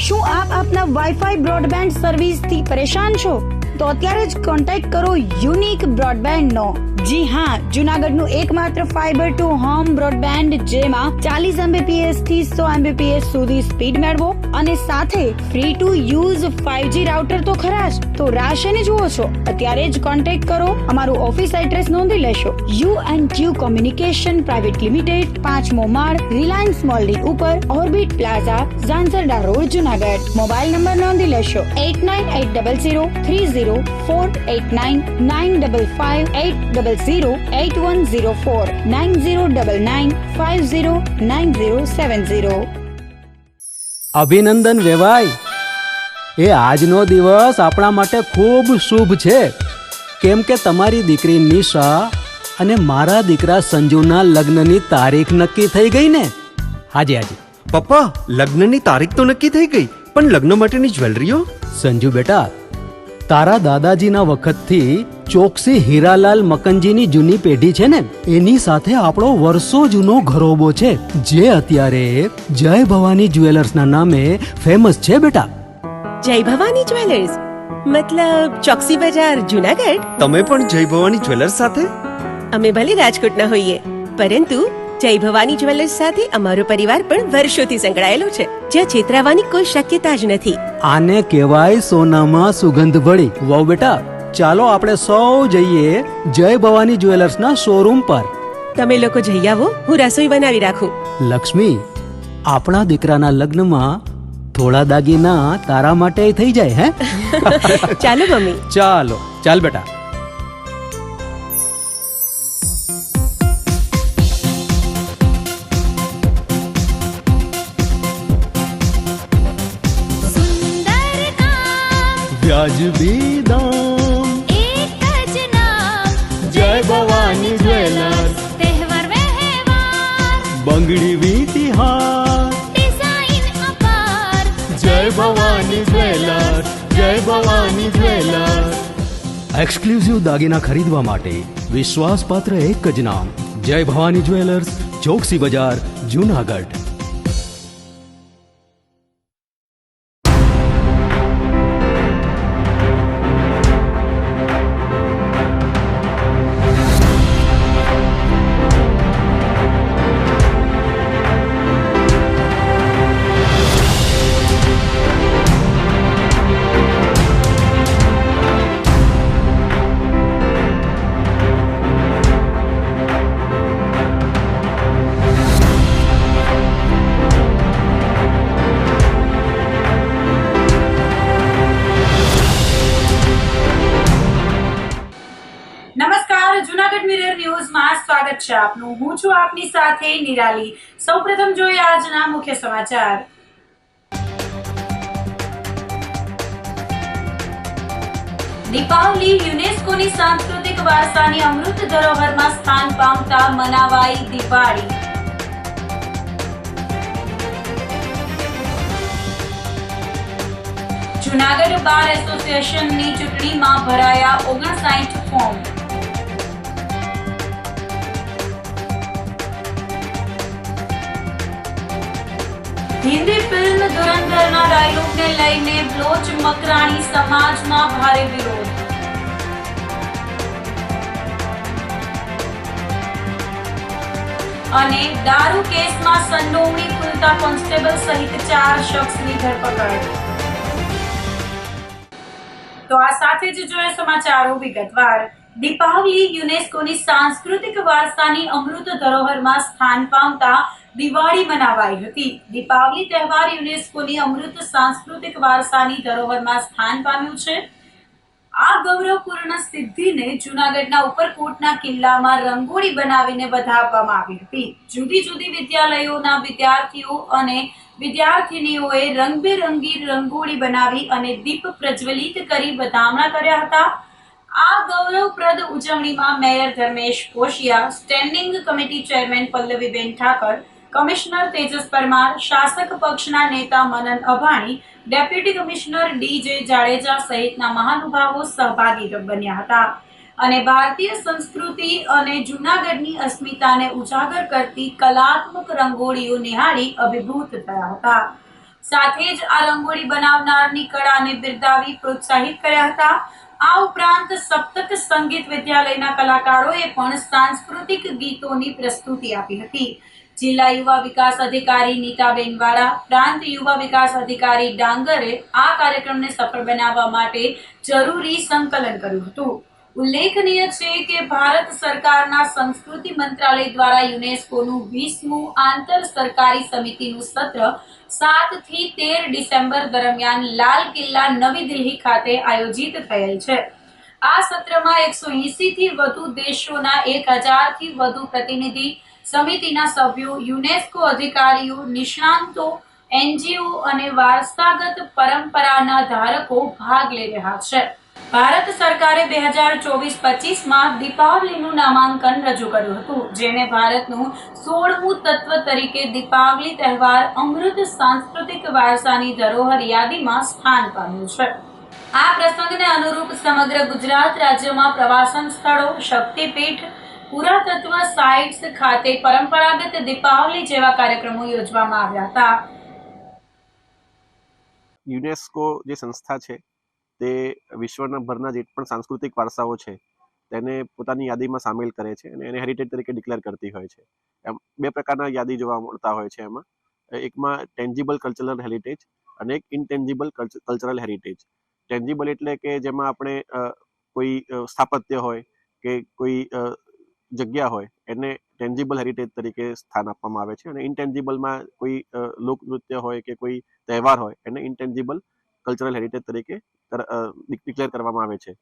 શું આપ આપના વાઈફાઈ બ્રોડબેન્ડ સર્વિસથી પરેશાન છો? તો અત્યારે જ કોન્ટેક્ટ કરો યુનિક બ્રોડબેન્ડનો. જી હા, જૂનાગઢનું એકમાત્ર ફાઈબર ટુ હોમ બ્રોડબેન્ડ, જેમાં 40 Mbps થી 100 Mbps સુધી સ્પીડ મેળવો અને સાથે free to use 5G router તો ખરા જ. તો રાહ શેની જુઓ છો? અત્યારે જ કોન્ટેક્ટ કરો. અમારું ઓફિસ એડ્રેસ નોંધી લેશો. U&Q કોમ્યુનિકેશન પ્રાઇવેટ લિમિટેડ, 5મો માળ, રિલાયન્સ મોલની ઉપર, orbit plaza, Zanzarda road, Junagadh. Mobile number નોંધી લેશો 8980030489 95580808104 9099509070. અભિનંદન વેવાય. એ આજનો દિવસ આપણા માટે ખૂબ શુભ છે, કેમ કે તમારી દીકરી નિશા અને મારા દીકરા સંજુના લગ્નની તારીખ નક્કી થઈ ગઈ ને. હાજી હાજી પપ્પા, લગ્નની તારીખ તો નક્કી થઈ ગઈ, પણ લગ્ન માટેની જ્વેલરીઓ? સંજુ બેટા, તારા દાદાજીના વખતથી ચોકસી હીરાલાલ મકનજીની જૂની પેઢી છે ને, એની સાથે આપણો વર્ષો જૂનો ઘરોબો છે, જે અત્યારે જય ભવાની જ્વેલર્સના નામે ફેમસ છે બેટા. જય ભવાની જ્વેલર્સ મતલબ ચોકસી બજાર, જૂનાગઢ? તમે પણ જય ભવાની જ્વેલર્સ સાથે? અમે ભલે રાજકોટના હોઈએ, પરંતુ જય ભવાની જ્વેલર્સ સાથે અમારો પરિવાર પણ વર્ષોથી સંકળાયેલો છે, જ્યાં છેતરાવાની કોઈ શક્યતા જ નથી. આને કહેવાય સોનામાં સુગંધ ભળી. વાવ બેટા, ચાલો આપણે સૌ જઈએ જય ભવાની જ્વેલર્સના શોરૂમ પર. તમે લોકો જઈ આવો, હું રસોઈ બનાવી રાખું. લક્ષ્મી, આપણા દીકરાના લગ્નમાં થોડા દાગીના તારા માટે થઈ જાય. હે ચાલો મમ્મી. ચાલો ચાલ બેટા. વ્યાજબી દામ, એક જ નામ, જય ભવાની જ્વેલર્સ. તહેવાર વ્યવહાર, બંગડી વીંટી હાર, ડિઝાઇન અપાર, જય ભવાની જ્વેલર્સ, જય ભવાની જ્વેલર્સ. એક્સક્લુઝિવ દાગીના ખરીદવા માટે વિશ્વાસપાત્ર એક જ નામ, જય ભવાની જ્વેલર્સ, ચોકસી બજાર, જૂનાગઢ. નમસ્કાર, જૂનાગઢ મિરર ન્યૂઝમાં સ્વાગત છે આપનું. હું છું આપની સાથે નિરાલી. સૌપ્રથમ જોઈએ આજના મુખ્ય સમાચાર. દીપાવલી યુનેસ્કોની સાંસ્કૃતિક વારસાની અમૃત ધરોહરમાં સ્થાન પામતા મનાવાઈ દિવાળી. જૂનાગઢ બાર એસોસિએશનની ચૂંટણીમાં ભરાયા 59 ફોર્મ. હિન્દી ફિલ્મ ધુરંધરના ડાયલોગને લઈને બ્લોચ મકરાણી સમાજમાં ભારે વિરોધ. અને દારૂ કેસમાં સંડોવણી ખુલતા કોન્સ્ટેબલ સહિત 4 શખ્સની ધરપકડ. તો આ સાથે જ જોઈએ સમાચારો વિગતવાર. દીપાવલી યુનેસ્કોની સાંસ્કૃતિક વારસાની અમૃત ધરોહરમાં સ્થાન પામતા દિવાળી મનાવાઈ હતી. દીપાવલી તહેવાર યુનેસ્કોની અમૃત સાંસ્કૃતિક વારસાની ધરોહરમાં સ્થાન પામ્યું છે. આ ગૌરવપૂર્ણ સિદ્ધિને જૂનાગઢના ઉપરકોટના કિલ્લામાં રંગોળી બનાવીને વધાવવામાં આવી હતી. જુદી જુદી વિદ્યાલયોના વિદ્યાર્થીઓ અને વિદ્યાર્થિનીઓએ રંગબેરંગી રંગોળી બનાવી અને દીપ પ્રજ્વલિત કરી વધામણા કર્યા હતા. આ ગૌરવપ્રદ ઉજવણીમાં મેયર ધર્મેશ કોશિયા, standing committee chairman Pallaviben Thakar, commissioner Tejas Parmar, શાસક પક્ષના નેતા મનન અભાણી, ડેપ્યુટી કમિશનર ડી.જે. જાડેજા સહિતના મહાનુભાવો સહભાગી બન્યા હતા અને ભારતીય સંસ્કૃતિ અને જૂનાગઢની અસ્મિતાને ઉજાગર કરતી કલાત્મક રંગોળીઓ નિહાળી અભિભૂત થયા હતા. સાથે જ આ રંગોળી બનાવનારની કળાને બિરદાવી પ્રોત્સાહિત કર્યા હતા. આ ઉપરાંત સપ્તક સંગીત વિદ્યાલયના કલાકારોએ પણ સાંસ્કૃતિક ગીતોની પ્રસ્તુતિ આપી હતી. જિલ્લા યુવા વિકાસ અધિકારી નીતાબેન વાળા, પ્રાંત યુવા વિકાસ અધિકારી ડાંગરે આ કાર્યક્રમને સફળ બનાવવા માટે જરૂરી સંકલન કર્યું હતું. ઉલ્લેખનીય છે કે ભારત સરકારના સંસ્કૃતિ મંત્રાલય દ્વારા યુનેસ્કોનું 20મું આંતર સરકારી સમિતિનું સત્ર 7 થી 13 ડિસેમ્બર દરમિયાન લાલ કિલ્લા નવી દિલ્હી ખાતે આયોજિત થયેલ છે. આ સત્રમાં 180 થી વધુ દેશોના 1000 થી વધુ પ્રતિનિધિ, સમિતિના સભ્યો, યુનેસ્કો અધિકારીઓ, નિષ્ણાંતો, NGO અને વારસાગત પરંપરાના ધારકો ભાગ લઈ રહ્યા છે. ભારત સરકારે 2024-25માં દીપાવલીનું નામાંકન રજૂ કર્યું હતું, જેને ભારતનું 16મું તત્વ તરીકે દીપાવલી તહેવાર અમૃત સાંસ્કૃતિક વારસાની ધરોહર યાદીમાં સ્થાન પામ્યું છે. આ પ્રસંગને અનુરૂપ સમગ્ર ગુજરાત રાજ્યમાં પ્રવાસન સ્થળો, શક્તિપીઠ, પુરાતત્વ સાઇટ્સ ખાતે પરંપરાગત દીપાવલી જેવા કાર્યક્રમો યોજવામાં આવ્યા હતા. યુનેસ્કો જે સંસ્થા છે તે વિશ્વના ભરના જે પણ સાંસ્કૃતિક વારસાઓ છે તેને પોતાની યાદીમાં સામેલ કરે છે અને એને હેરિટેજ તરીકે ડિક્લેર કરતી હોય છે. એમ 2 પ્રકારના યાદી જોવા મળતા હોય છે એમાં. એકમાં ટેન્જિબલ કલ્ચરલ હેરિટેજ અને એક ઇનટેન્જિબલ કલ્ચરલ હેરિટેજ. ટેન્જિબલ એટલે કે જેમાં આપણે કોઈ સ્થાપત્ય હોય કે કોઈ જગ્યા હોય એને ટેન્જિબલ હેરિટેજ તરીકે સ્થાન આપવામાં આવે છે, અને ઇનટેન્જિબલમાં કોઈ લોકનૃત્ય હોય કે કોઈ તહેવાર હોય એને ઇનટેન્જિબલ કલ્ચરલ હેરિટેજ તરીકે ડિક્લેર કરવામાં આવે છે.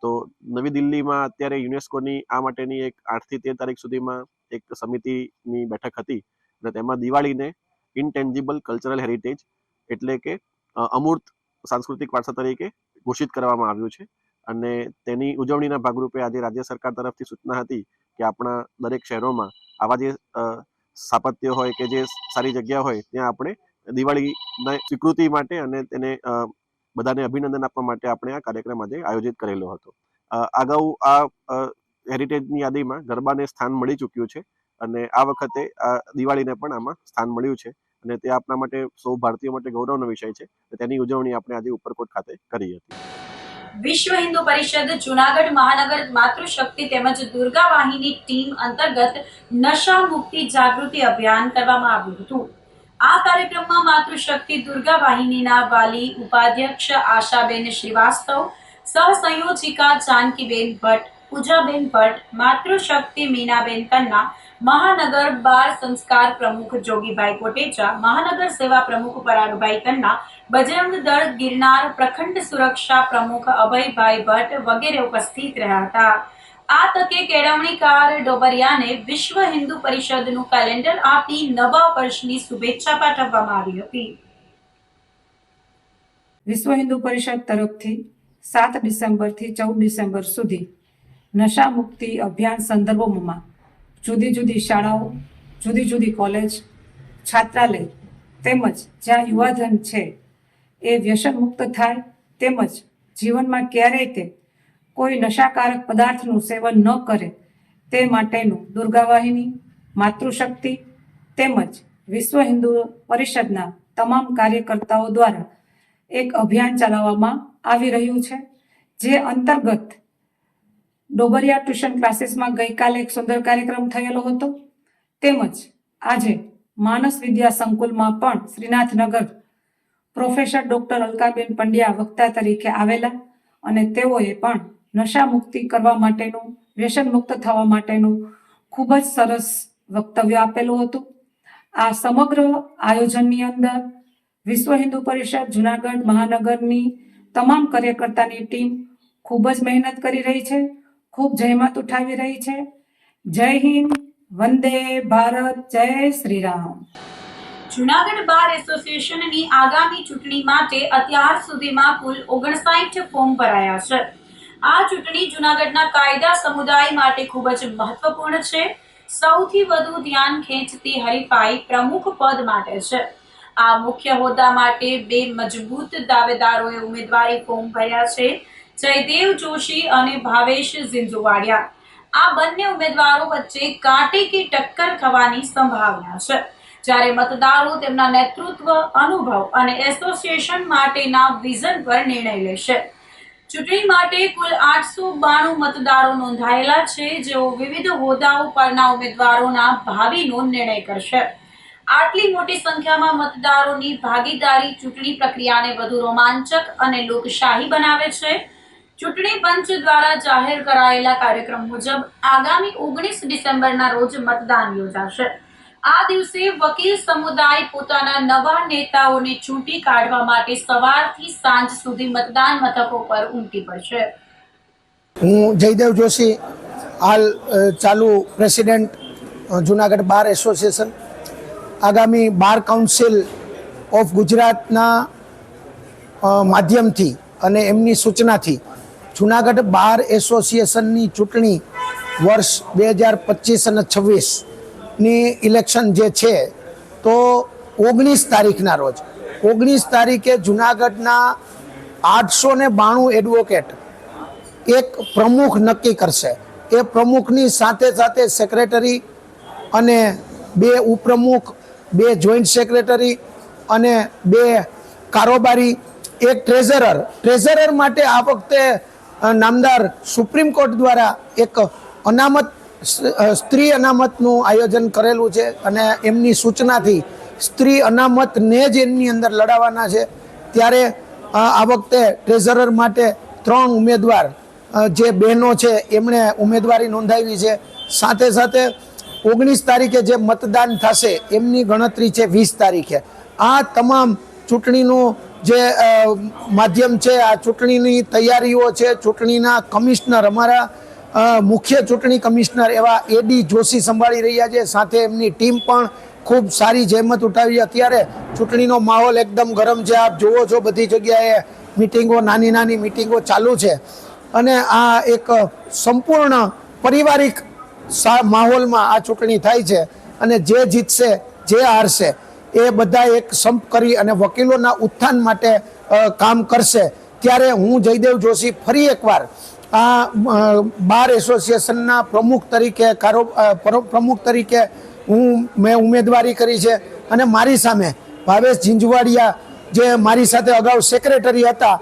તો નવી દિલ્હીમાં અત્યારે યુનેસ્કોની આ માટેની એક 8 થી 13 તારીખ સુધીમાં એક સમિતિની બેઠક હતી અને તેમાં દિવાળીને ઇનટેન્જિબલ કલ્ચરલ હેરિટેજ એટલે કે અમૂર્ત સાંસ્કૃતિક વારસા તરીકે ઘોષિત કરવામાં આવ્યું છે. અને તેની ઉજવણીના ભાગરૂપે આજે રાજ્ય સરકાર તરફથી સૂચના હતી કે આપણા દરેક શહેરોમાં આવા જે સ્થાપત્ય હોય કે જે સારી જગ્યા હોય ત્યાં આપણે દિવાળીના સ્વીકૃતિ માટે અને તેને બધાને અભિનંદન આપવા માટે આપણે આ કાર્યક્રમ આજે આયોજિત કરેલો હતો. અગાઉ આ હેરિટેજની યાદીમાં ગરબાને સ્થાન મળી ચૂક્યું છે અને આ વખતે દિવાળીને પણ આમાં સ્થાન મળ્યું છે અને તે આપણા માટે સૌ ભારતીયો માટે ગૌરવનો વિષય છે. તેની ઉજવણી આપણે આજે ઉપરકોટ ખાતે કરી હતી. વિશ્વ હિન્દુ પરિષદ જૂનાગઢ મહાનગર માતૃશક્તિ તેમજ દુર્ગા વાહિની ટીમ અંતર્ગત નશા મુક્તિ જાગૃતિ અભિયાન કરવામાં આવ્યું હતું. આ કાર્યક્રમમાં માતૃશક્તિ દુર્ગા વાહિનીના વાલી ઉપાધ્યક્ષ આશાબેન શ્રીવાસ્તવ, સહસંયોજિકા જાનકીબેન ભટ્ટ, પૂજાબેન ભટ્ટ, માતૃશક્તિ મીનાબેન કન્ના, મહાનગર બાળ સંસ્કાર પ્રમુખ જોગીભાઈ કોટેચા, મહાનગર સેવા પ્રમુખ પરાગભાઈ કન્ના, બજરંગ દળ ગિરનાર પ્રખંડ સુરક્ષા પ્રમુખ અભયભાઈ ભટ્ટ વગેરે ઉપસ્થિત રહ્યા હતા. આ તકે કેળવણીકાર ડોબરિયાને વિશ્વ હિન્દુ પરિષદનું કેલેન્ડર આપી નવા વર્ષની શુભેચ્છા પાઠવવામાં આવી હતી. વિશ્વ હિન્દુ પરિષદ તરફથી 7 ડિસેમ્બરથી 14 ડિસેમ્બર સુધી નશા મુક્તિ અભિયાન સંદર્ભોમાં જુદી જુદી શાળાઓ, જુદી જુદી કોલેજ, છાત્રાલય તેમજ જ્યાં યુવાધન છે એ વ્યસન મુક્ત થાય તેમજ જીવનમાં ક્યારેય તે કોઈ નશાકારક પદાર્થનું સેવન ન કરે તે માટેનું દુર્ગા વાહિની, માતૃશક્તિ તેમજ વિશ્વ હિન્દુ પરિષદના તમામ કાર્યકર્તાઓ દ્વારા એક અભિયાન ચલાવવામાં આવી રહ્યું છે, જે અંતર્ગત ડોબરિયા ટ્યુશન ક્લાસીસમાં ગઈકાલે એક સુંદર કાર્યક્રમ થયેલો હતો. તેમજ આજે માનસ વિદ્યા સંકુલમાં પણ શ્રીનાથનગર પ્રોફેસર ડોક્ટર અલકાબેન પંડ્યા વક્તા તરીકે આવેલા અને તેઓએ પણ નશા મુક્તિ કરવા માટેનું, વ્યસન મુક્ત થવા માટેનું ખૂબ જ સરસ વક્તવ્ય આપેલું હતું. આ સમગ્ર આયોજનની અંદર વિશ્વ હિન્દુ પરિષદ જૂનાગઢ મહાનગરની તમામ કાર્યકર્તાની ટીમ ખૂબ જ મહેનત કરી રહી છે, ખૂબ જહેમત ઉઠાવી રહી છે. જય હિન્દ, વંદે ભારત, જય શ્રી રામ. જૂનાગઢ બાર એસોસિએશનની આગામી ચૂંટણી માટે અત્યાર સુધીમાં કુલ 59 ફોર્મ ભરાયા છે. આ ચૂંટણી જૂનાગઢના કાયદા સમુદાય માટે ખૂબ જ મહત્વપૂર્ણ છે. સૌથી વધુ ધ્યાન ખેંચતી હરીફાઈ પ્રમુખ પદ માટે છે. આ મુખ્ય હોદ્દા માટે 2 મજબૂત દાવેદારોએ ઉમેદવારી ફોર્મ ભર્યા છે, જયદેવ જોશી અને ભાવેશ ઝિંઝુવાડિયા. આ બંને ઉમેદવારો વચ્ચે કાંટે કી ટક્કર થવાની સંભાવના છે. જ્યારે મતદારો તેમના નેતૃત્વ, અનુભવ અને એસોસિએશન માટેના વિઝન પર નિર્ણય લેશે. ચૂંટણી માટે કુલ 892 મતદારો નોંધાયેલા છે, જેઓ વિવિધ હોદ્દાઓ પરના ઉમેદવારોના ભાવિનો નિર્ણય કરશે. આટલી મોટી સંખ્યામાં મતદારોની ભાગીદારી ચૂંટણી પ્રક્રિયાને વધુ રોમાંચક અને લોકશાહી બનાવે છે. ચૂંટણી પંચ દ્વારા જાહેર કરાયેલા કાર્યક્રમ મુજબ આગામી 19 ડિસેમ્બરના રોજ મતદાન યોજાશે. આ દિવસે વકીલ સમુદાય પોતાના નવા નેતાઓને ચૂંટી કાઢવા માટે સવારથી સાંજ સુધી મતદાન મથકો પર ઉમટી પડશે. હું જયદેવ જોશી, હાલ ચાલુ પ્રેસિડેન્ટ જુનાગઢ બાર એસોસિએશન. આગામી બાર કાઉન્સિલ ઓફ ગુજરાતના માધ્યમથી અને એમની સૂચનાથી જુનાગઢ બાર એસોસિએશનની ચૂંટણી વર્ષ 2025 અને 26ની ઇલેક્શન જે છે તો 19 તારીખના રોજ 19 તારીખે જુનાગઢના 892 એડવોકેટ એક પ્રમુખ નક્કી કરશે. એ પ્રમુખની સાથે સાથે સેક્રેટરી અને 2 ઉપપ્રમુખ, 2 જોઈન્ટ સેક્રેટરી અને 2 કારોબારી, એક ટ્રેઝરર માટે આ વખતે નામદાર સુપ્રીમ કોર્ટ દ્વારા એક અનામત સ્ત્રી અનામતનું આયોજન કરેલું છે અને એમની સૂચનાથી સ્ત્રી અનામતને જ એમની અંદર લડાવવાના છે. ત્યારે આ વખતે ટ્રેઝરર માટે 3 ઉમેદવાર જે બહેનો છે એમણે ઉમેદવારી નોંધાવી છે. સાથે સાથે 19 તારીખે જે મતદાન થશે એમની ગણતરી છે 20 તારીખે. આ તમામ ચૂંટણીનું જે માધ્યમ છે, આ ચૂંટણીની તૈયારીઓ છે. ચૂંટણીના કમિશનર, અમારા મુખ્ય ચૂંટણી કમિશનર એવા એડી જોશી સંભાળી રહ્યા છે. સાથે એમની ટીમ પણ ખૂબ સારી જહેમત ઉઠાવી. અત્યારે ચૂંટણીનો માહોલ એકદમ ગરમ છે. આપ જુઓ છો બધી જગ્યાએ મિટિંગો, નાની નાની મિટિંગો ચાલુ છે અને આ એક સંપૂર્ણ પારિવારિક માહોલમાં આ ચૂંટણી થાય છે અને જે જીતશે, જે હારશે એ બધા એક સંપ કરી અને વકીલોના ઉત્થાન માટે કામ કરશે. ત્યારે હું જયદેવ જોશી ફરી એકવાર આ બાર એસોસિએશનના પ્રમુખ તરીકે મેં ઉમેદવારી કરી છે અને મારી સામે ભાવેશ ઝીંઝવાડિયા જે મારી સાથે અગાઉ સેક્રેટરી હતા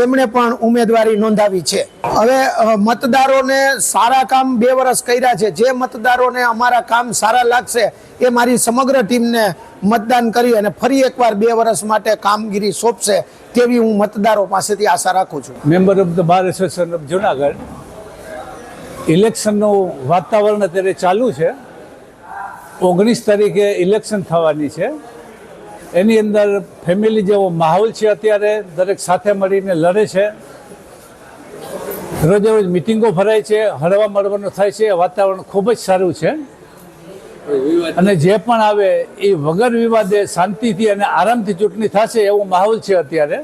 એમણે પણ ઉમેદવારી નોંધાવી છે. હવે મતદારોને સારા કામ 2 વર્ષ કર્યા છે. જે મતદારોને અમારા કામ સારા લાગશે એ મારી સમગ્ર ટીમને મતદાન કરી અને ફરી એકવાર 2 વર્ષ માટે કામગીરી સોંપશે તેવી હું મતદારો પાસેથી આશા રાખું છું. Member of the bar association of Junagadh. ઇલેક્શનનું વાતાવરણ અત્યારે ચાલુ છે. 19 તારીખે ઇલેક્શન થવાની છે. એની અંદર ફેમિલી જેવો માહોલ છે. અત્યારે દરેક સાથે મળીને લડે છે. રોજે રોજ મિટિંગો ભરાય છે, હળવા મળવાનું થાય છે. વાતાવરણ ખૂબ જ સારું છે અને જે પણ આવે એ વગર વિવાદે શાંતિથી અને આરામથી ચૂંટણી થશે એવો માહોલ છે. અત્યારે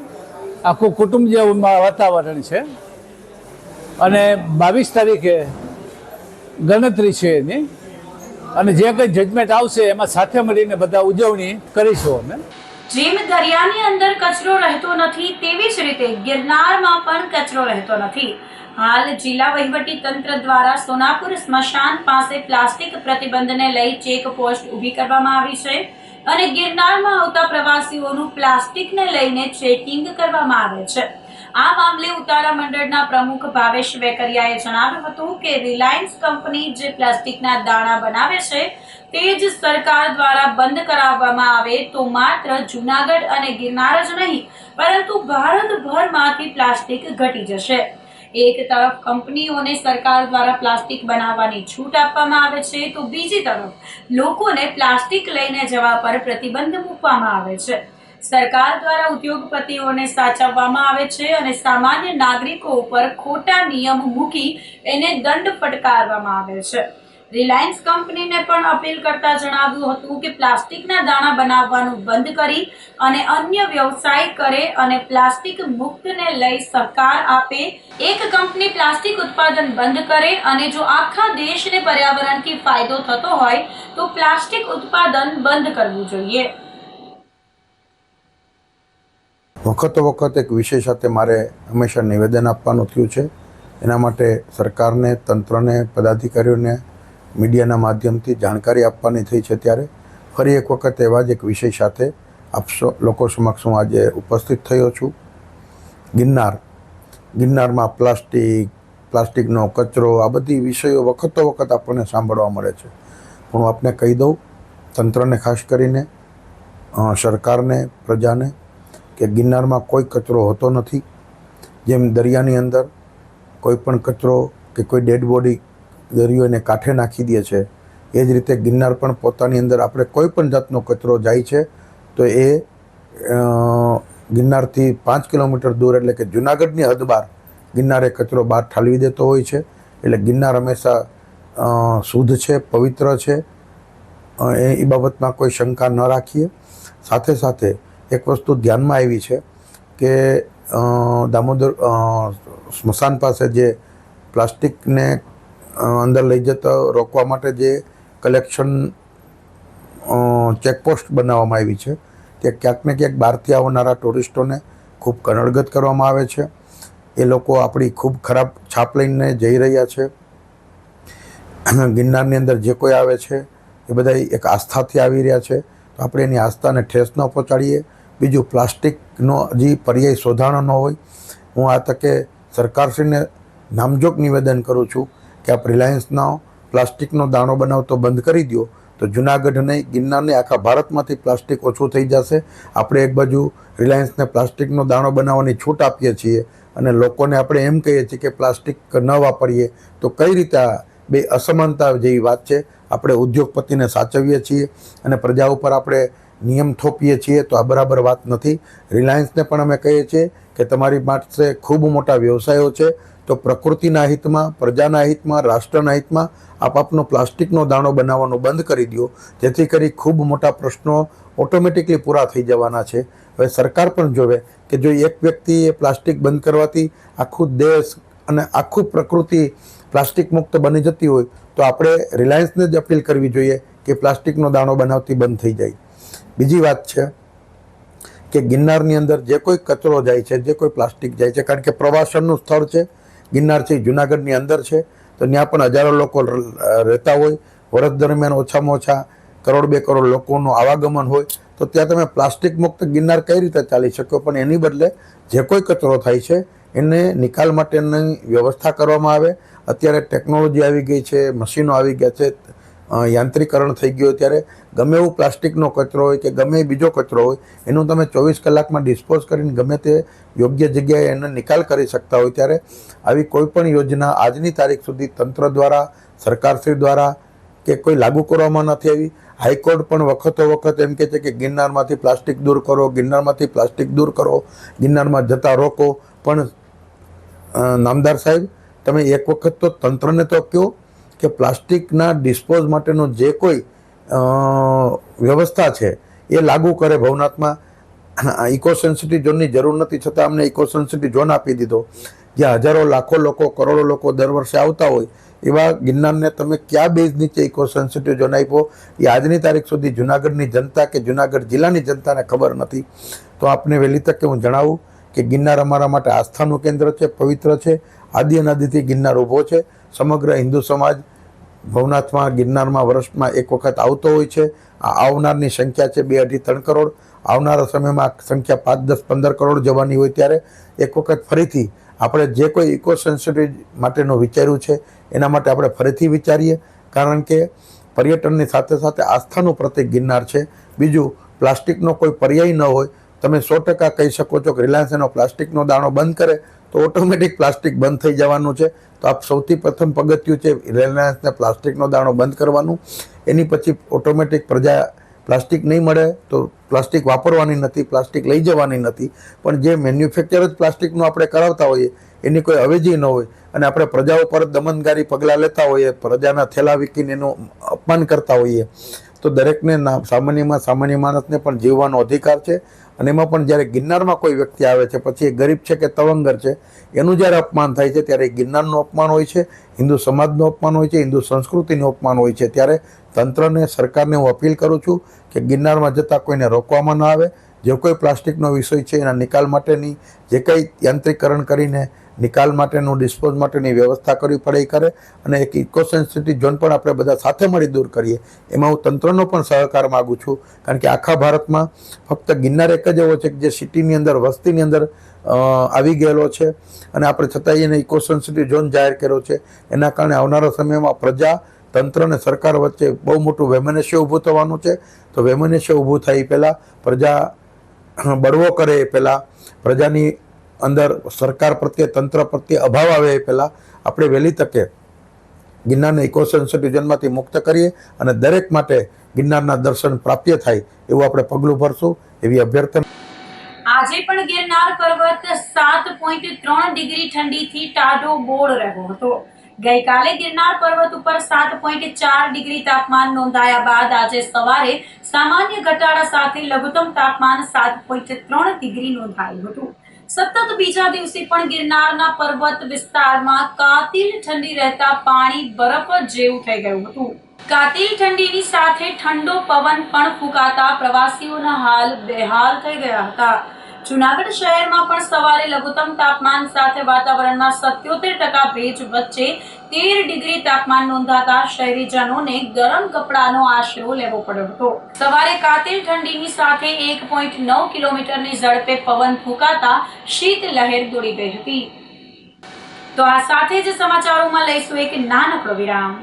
આખું કુટુંબ જેવું વાતાવરણ છે અને 22 તારીખે ગણતરી છે એની અને જે કંઈ જજમેન્ટ આવશે એમાં સાથે મળીને બધા ઉજવણી કરીશું અમે. જેમ દરિયાની અંદર કચરો રહેતો નથી તેવી જ રીતે ગિરનારમાં પણ કચરો રહેતો નથી. હાલ જિલ્લા વહીવટી તંત્ર દ્વારા સોનાપુર સ્મશાન પાસે પ્લાસ્ટિક પ્રતિબંધને લઈ ચેક પોસ્ટ ઊભી કરવામાં આવી છે અને ગિરનારમાં આવતા પ્રવાસીઓનું પ્લાસ્ટિકને લઈને ચેકિંગ કરવામાં આવે છે. આ મામલે ઉતારા મંડળના પ્રમુખ ભાવેશ વેકરિયાએ જણાવ્યું હતું કે રિલાયન્સ કંપની જે પ્લાસ્ટિકના દાણા બનાવે છે તે જ સરકાર દ્વારા બંધ કરાવવામાં આવે તો માત્ર જૂનાગઢ અને ગિરનાર જ નહીં પરંતુ ભારતભરમાંથી પ્લાસ્ટિક ઘટી જશે. એક તરફ કંપનીઓને સરકાર દ્વારા પ્લાસ્ટિક બનાવવાની છૂટ આપવામાં આવે છે તો બીજી તરફ લોકોને પ્લાસ્ટિક લઈને જવા પર પ્રતિબંધ મૂકવામાં આવે છે. સરકાર દ્વારા ઉદ્યોગપતિઓને સાચવવામાં આવે છે અને સામાન્ય નાગરિકો ઉપર ખોટા નિયમ મૂકી એને દંડ ફટકારવામાં આવે છે. રિલાયન્સ કંપનીને પણ અપીલ કરતા જણાવ્યું હતું કે પ્લાસ્ટિકના દાણા બનાવવાનું બંધ કરી અને અન્ય વ્યવસાય કરે અને પ્લાસ્ટિક મુક્તને લઈ સહકાર આપે. એક કંપની પ્લાસ્ટિક ઉત્પાદન બંધ કરે અને જો આખા દેશને પર્યાવરણથી ફાયદો થતો હોય તો પ્લાસ્ટિક ઉત્પાદન બંધ કરવું જોઈએ. વખત એક વિષય સાથે મારે હંમેશા નિવેદન આપવાનું થયું છે. એના માટે સરકારને, તંત્રને, પદાધિકારીઓને મીડિયાના માધ્યમથી જાણકારી આપવાની થઈ છે. ત્યારે ફરી એક વખત એવા જ એક વિષય સાથે આપ લોકો સમક્ષ હું આજે ઉપસ્થિત થયો છું. ગિરનારમાં પ્લાસ્ટિકનો કચરો, આ બધી વિષયો વખતો વખત આપણને સાંભળવા મળે છે. પણ હું આપને કહી દઉં, તંત્રને ખાસ કરીને, સરકારને, પ્રજાને, કે ગિરનારમાં કોઈ કચરો હોતો નથી. જેમ દરિયાની અંદર કોઈ પણ કચરો કે કોઈ ડેડ બોડી દરિયો એને કાંઠે નાખી દે છે, એ જ રીતે ગિરનાર પણ પોતાની અંદર આપણે કોઈ પણ જાતનો કચરો જાય છે તો એ ગિરનારથી 5 કિલોમીટર દૂર, એટલે કે જુનાગઢની હદ બહાર ગિરનારે કચરો બહાર ઠાલવી દેતો હોય છે. એટલે ગિરનાર હંમેશા શુદ્ધ છે, પવિત્ર છે, એ બાબતમાં કોઈ શંકા ન રાખીએ. સાથે સાથે એક વસ્તુ ધ્યાનમાં આવી છે કે દામોદર સ્મશાન પાસે જે પ્લાસ્ટિકને અંદર લઈ જતા રોકવા માટે જે કલેક્શન ચેકપોસ્ટ બનાવવામાં આવી છે, તે ક્યાંક ને ક્યાંક બહારથી આવનારા ટુરિસ્ટોને ખૂબ કનડગત કરવામાં આવે છે. એ લોકો આપણી ખૂબ ખરાબ છાપ લઈને જઈ રહ્યા છે. ગિરનારની અંદર જે કોઈ આવે છે એ બધા એક આસ્થાથી આવી રહ્યા છે, તો આપણે એની આસ્થાને ઠેસ ન પહોંચાડીએ. બીજું, પ્લાસ્ટિકનો હજી પર્યાય શોધાણો ન હોય. હું આ તકે સરકારશ્રીને નામજોગ નિવેદન કરું છું કે આપ રિલાયન્સનો પ્લાસ્ટિકનો દાણો બનાવતો બંધ કરી દો, તો જુનાગઢ નહીં, ગિરનાર નહીં, આખા ભારતમાંથી પ્લાસ્ટિક ઓછું થઈ જશે. આપણે એક બાજુ રિલાયન્સને પ્લાસ્ટિકનો દાણો બનાવવાની છૂટ આપીએ છીએ અને લોકોને આપણે એમ કહીએ છીએ કે પ્લાસ્ટિક ન વાપરીએ, તો કઈ રીતે આ બે અસમાનતા જેવી વાત છે. આપણે ઉદ્યોગપતિને સાચવીએ છીએ અને પ્રજા ઉપર આપણે નિયમ થોપીએ છીએ, તો આ બરાબર વાત નથી. રિલાયન્સને પણ અમે કહીએ છીએ કે તમારી પાસે ખૂબ મોટા વ્યવસાયો છે, તો પ્રકૃતિના હિતમાં, પ્રજાના હિતમાં, રાષ્ટ્રના હિતમાં આપનો પ્લાસ્ટિકનો દાણો બનાવવાનું બંધ કરી દો, જેથી કરી ખૂબ મોટા પ્રશ્નો ઓટોમેટિકલી પૂરા થઈ જવાના છે. હવે સરકાર પણ જોવે કે જો એક વ્યક્તિએ પ્લાસ્ટિક બંધ કરવાથી આખું દેશ અને આખું પ્રકૃતિ પ્લાસ્ટિક મુક્ત બની જતી હોય, તો આપણે રિલાયન્સને જ અપીલ કરવી જોઈએ કે પ્લાસ્ટિકનો દાણો બનાવતી બંધ થઈ જાય. બીજી વાત છે કે ગિરનારની અંદર જે કોઈ કચરો જાય છે, જે કોઈ પ્લાસ્ટિક જાય છે, કારણ કે પ્રવાસનનું સ્થળ છે, ગિરનાર છે જુનાગઢની અંદર છે, તો ત્યાં પણ હજારો લોકો રહેતા હોય. વર્ષ દરમિયાન ઓછામાં ઓછા 1 કરોડ 2 કરોડ લોકોનું આવાગમન હોય, તો ત્યાં તમે પ્લાસ્ટિક મુક્ત ગિરનાર કઈ રીતે ચાલી શકો? પણ એની બદલે જે કોઈ કચરો થાય છે એને નિકાલ માટેની વ્યવસ્થા કરવામાં આવે. અત્યારે ટેકનોલોજી આવી ગઈ છે, મશીનો આવી ગયા છે, યાંત્રિકરણ થઈ ગયું, ત્યારે ગમે એવું પ્લાસ્ટિકનો કચરો હોય કે ગમે બીજો કચરો હોય, એનું તમે 24 કલાકમાં ડિસ્પોઝ કરીને ગમે તે યોગ્ય જગ્યાએ એનો નિકાલ કરી શકતા હોય. ત્યારે આવી કોઈ પણ યોજના આજની તારીખ સુધી તંત્ર દ્વારા, સરકારશ્રી દ્વારા કે કોઈ લાગુ કરવામાં નથી આવી. હાઈકોર્ટ પણ વખતો વખત એમ કહે છે કે ગિરનારમાંથી પ્લાસ્ટિક દૂર કરો, ગિરનારમાંથી પ્લાસ્ટિક દૂર કરો, ગિરનારમાં જતા રોકો. પણ નામદાર સાહેબ, તમે એક વખત તો તંત્રને તો કહો કે પ્લાસ્ટિકના ડિસ્પોઝ માટેનો જે કોઈ વ્યવસ્થા છે એ લાગુ કરે. ભવનાથમાં ઇકો સેન્સિટિવ ઝોનની જરૂર નથી, છતાં અમને ઇકો સેન્સિટિવ ઝોન આપી દીધો, જ્યાં હજારો લાખો લોકો, કરોડો લોકો દર વર્ષે આવતા હોય. એવા ગિરનારને તમે કયા બેઝ નીચે ઇકો સેન્સિટિવ ઝોન આપ્યો, એ આજની તારીખ સુધી જુનાગઢની જનતા કે જુનાગઢ જિલ્લાની જનતાને ખબર નથી. તો આપને વહેલી તકે હું જણાવું કે ગિરનાર અમારા માટે આસ્થાનું કેન્દ્ર છે, પવિત્ર છે. આદિ અનાદિથી ગિરનાર ઊભો છે. સમગ્ર હિન્દુ સમાજ ભવનાથમાં, ગિરનારમાં વર્ષમાં એક વખત આવતો હોય છે. આ આવનારની સંખ્યા છે 2, 2.5, 3 કરોડ. આવનારા સમયમાં સંખ્યા 5, 10, 15 કરોડ જવાની હોય, ત્યારે એક વખત ફરીથી આપણે જે કોઈ ઇકો સેન્સિટિવ માટેનું વિચાર્યું છે એના માટે આપણે ફરીથી વિચારીએ. કારણ કે પર્યટનની સાથે સાથે આસ્થાનું પ્રતીક ગિરનાર છે. બીજું, પ્લાસ્ટિકનો કોઈ પર્યાય ન હોય. તમે 100% કહી શકો છો કે રિલાયન્સ એનો પ્લાસ્ટિકનો દાણો બંધ કરે તો ઓટોમેટિક પ્લાસ્ટિક બંધ થઈ જવાનું છે. તો આપ સૌથી પ્રથમ પગથિયું છે રિલાયન્સને પ્લાસ્ટિકનો દાણો બંધ કરવાનું. એની પછી ઓટોમેટિક પ્રજા પ્લાસ્ટિક નહીં મળે તો પ્લાસ્ટિક વાપરવાની નથી, પ્લાસ્ટિક લઈ જવાની નથી. પણ જે મેન્યુફેક્ચર જ પ્લાસ્ટિકનું આપણે કરાવતા હોઈએ એની કોઈ અવેજી ન હોય અને આપણે પ્રજા ઉપર દમનગારી પગલાં લેતા હોઈએ, પ્રજાના થેલા વીકીને એનું અપમાન કરતા હોઈએ, તો દરેકને સામાન્યમાં સામાન્ય માણસને પણ જીવવાનો અધિકાર છે. અને એમાં પણ જ્યારે ગિરનારમાં કોઈ વ્યક્તિ આવે છે, પછી એ ગરીબ છે કે તવંગર છે, એનું જ્યારે અપમાન થાય છે ત્યારે ગિરનારનું અપમાન હોય છે, હિન્દુ સમાજનું અપમાન હોય છે, હિન્દુ સંસ્કૃતિનું અપમાન હોય છે. ત્યારે તંત્રને, સરકારને હું અપીલ કરું છું કે ગિરનારમાં જતાં કોઈને રોકવામાં ન આવે. જે કોઈ પ્લાસ્ટિકનો વિષય છે એના નિકાલ માટેની જે કંઈ યાંત્રિકરણ કરીને નિકાલ માટેનું ડિસ્પોઝ માટેની વ્યવસ્થા કરવી પડે એ કરે, અને એક ઇકો સેન્સિટિવ ઝોન પણ આપણે બધા સાથે મળી દૂર કરીએ. એમાં હું તંત્રનો પણ સહકાર માગું છું, કારણ કે આખા ભારતમાં ફક્ત ગિરનાર એક જ એવો છે કે જે સિટીની અંદર વસ્તીની અંદર આવી ગયેલો છે, અને આપણે છતાંય એને ઇકો સેન્સિટિવ ઝોન જાહેર કર્યો છે. એના કારણે આવનારા સમયમાં પ્રજા, તંત્ર અને સરકાર વચ્ચે બહુ મોટું વૈમનસ્ય ઊભું થવાનું છે. તો વૈમનસ્ય ઊભું થાય એ પહેલાં, પ્રજા બળવો કરે એ પહેલાં, પ્રજાની અંદર સરકાર પ્રત્યે, તંત્ર પ્રત્યે અભાવ આવે એ પહેલાં આપણે વહેલી તકે ગિરનારને ઇકો સેન્સિટિવ ઝોનમાંથી મુક્ત કરીએ અને દરેક માટે ગિરનારના દર્શન પ્રાપ્ય થાય એવું આપણે પગલું ભરશું એવી અભ્યર્થના. આજે પણ ગિરનાર પર્વત 7.3 ડિગ્રી ઠંડીથી ટાઢો બોળ રહ્યો હતો. ગઈકાલે ગિરનાર પર્વત ઉપર 7.4 ડિગ્રી તાપમાન નોંધાયા બાદ આજે સવારે સામાન્ય ઘટાડા સાથે લઘુત્તમ તાપમાન 7.3 ડિગ્રી નોંધાયું હતું. સતત બીજા દિવસે પણ ગિરનારના પર્વત વિસ્તારમાં કાતિલ ઠંડી રહેતા પાણી બરફ જેવું થઈ ગયું હતું. કાતિલ ઠંડીની સાથે ઠંડો પવન પણ ફૂંકાતા પ્રવાસીઓના હાલ બેહાલ થઈ ગયા હતા. જૂનાગઢ શહેરમાં પણ સવારે લઘુત્તમ તાપમાન સાથે વાતાવરણમાં 77% ભેજ વચ્ચે 13 ડિગ્રી તાપમાન નોંધાતા શહેરીજનોને ગરમ કપડાનો આશરો લેવો પડ્યો હતો. સવારે કાતિલ ઠંડીની સાથે 1.9 કિલોમીટરની ઝડપે પવન ફૂંકાતા શીત લહેર દોડી ગઈ હતી. તો આ સાથે જ સમાચારોમાં લઈશું એક નાનકડો વિરામ.